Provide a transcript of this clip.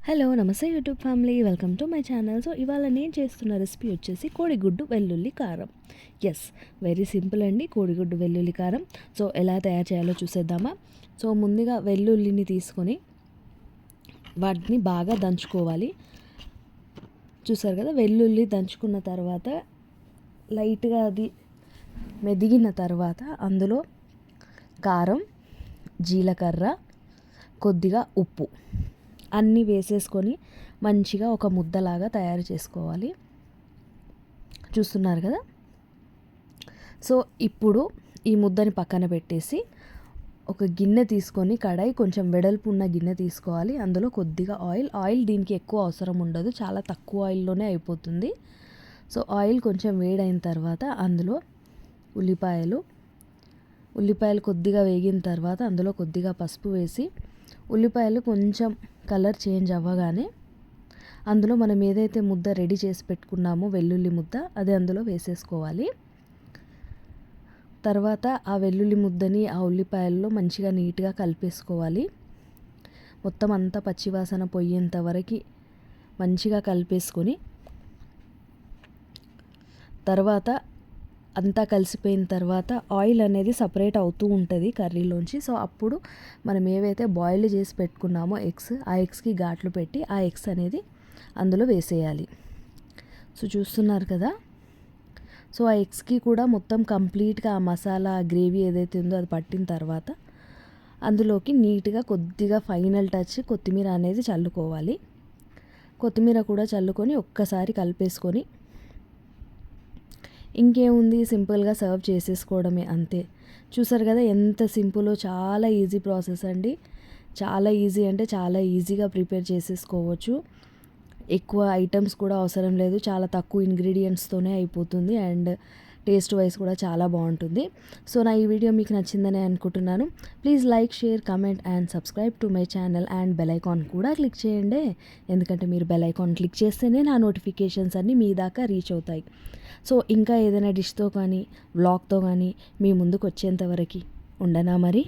Hello నమస్తే YouTube family, welcome to my channel. So ఇవాళ నేను చేస్తున్న రెసిపీ వచ్చేసి కోడిగుడ్డు వెల్లుల్లి కారం. ఎస్, వెరీ సింపుల్ అండి, కోడిగుడ్డు వెల్లుల్లి కారం. సో ఎలా తయారు చేయాలో చూసేద్దామా. సో ముందుగా వెల్లుల్లిని తీసుకొని వాటిని బాగా దంచుకోవాలి. చూసారు కదా, వెల్లుల్లి దంచుకున్న తర్వాత లైట్గా అది మెదిగిన తర్వాత అందులో కారం, జీలకర్ర, కొద్దిగా ఉప్పు అన్నీ వేసేసుకొని మంచిగా ఒక ముద్దలాగా తయారు చేసుకోవాలి. చూస్తున్నారు కదా. సో ఇప్పుడు ఈ ముద్దని పక్కన పెట్టేసి ఒక గిన్నె తీసుకొని, కడాయి కొంచెం వెడల్పు ఉన్న గిన్నె తీసుకోవాలి. అందులో కొద్దిగా ఆయిల్ దీనికి ఎక్కువ అవసరం ఉండదు, చాలా తక్కువ ఆయిల్లోనే అయిపోతుంది. సో ఆయిల్ కొంచెం వేడైన తర్వాత అందులో ఉల్లిపాయలు కొద్దిగా వేగిన తర్వాత అందులో కొద్దిగా పసుపు వేసి, ఉల్లిపాయలు కొంచెం కలర్ చేంజ్ అవ్వగానే అందులో మనం ఏదైతే ముద్ద రెడీ చేసి పెట్టుకున్నామో వెల్లుల్లి ముద్ద, అది అందులో వేసేసుకోవాలి. తర్వాత ఆ వెల్లుల్లి ముద్దని ఆ ఉల్లిపాయల్లో మంచిగా నీట్గా కలిపేసుకోవాలి. మొత్తం అంతా పచ్చివాసన పోయేంత వరకు మంచిగా కలిపేసుకొని, తర్వాత అంతా కలిసిపోయిన తర్వాత ఆయిల్ అనేది సపరేట్ అవుతూ ఉంటుంది కర్రీలోంచి. సో అప్పుడు మనం ఏవైతే బాయిల్ చేసి పెట్టుకున్నామో ఆ ఎగ్స్కి ఘాట్లు పెట్టి ఆ ఎగ్స్ అనేది అందులో వేసేయాలి. సో చూస్తున్నారు కదా. సో ఆ ఎగ్స్కి కూడా మొత్తం కంప్లీట్గా ఆ మసాలా గ్రేవీ ఏదైతే ఉందో అది పట్టిన తర్వాత అందులోకి నీట్గా కొద్దిగా ఫైనల్ టచ్ కొత్తిమీర అనేది చల్లుకోవాలి. కొత్తిమీర కూడా చల్లుకొని ఒక్కసారి కలిపేసుకొని ఇంకేముంది, సింపుల్గా సర్వ్ చేసేసుకోవడమే, అంతే. చూసారు కదా ఎంత సింపులో, చాలా ఈజీ ప్రాసెస్ అండి. చాలా ఈజీ అంటే చాలా ఈజీగా ప్రిపేర్ చేసేసుకోవచ్చు. ఎక్కువ ఐటమ్స్ కూడా అవసరం లేదు, చాలా తక్కువ ఇంగ్రీడియంట్స్తోనే అయిపోతుంది. అండ్ టేస్ట్ వైజ్ కూడా చాలా బాగుంటుంది. సో నా ఈ వీడియో మీకు నచ్చిందని అనుకుంటున్నాను. Please like, share, comment and subscribe to my channel. And bell icon కూడా క్లిక్ చేయండి, ఎందుకంటే మీరు బెల్ ఐకాన్ క్లిక్ చేస్తేనే నా నోటిఫికేషన్స్ అన్నీ మీ దాకా రీచ్ అవుతాయి. సో ఇంకా ఏదైనా డిష్తో కానీ వ్లాగ్తో కానీ మీ ముందుకు వచ్చేంతవరకు ఉండనా మరి.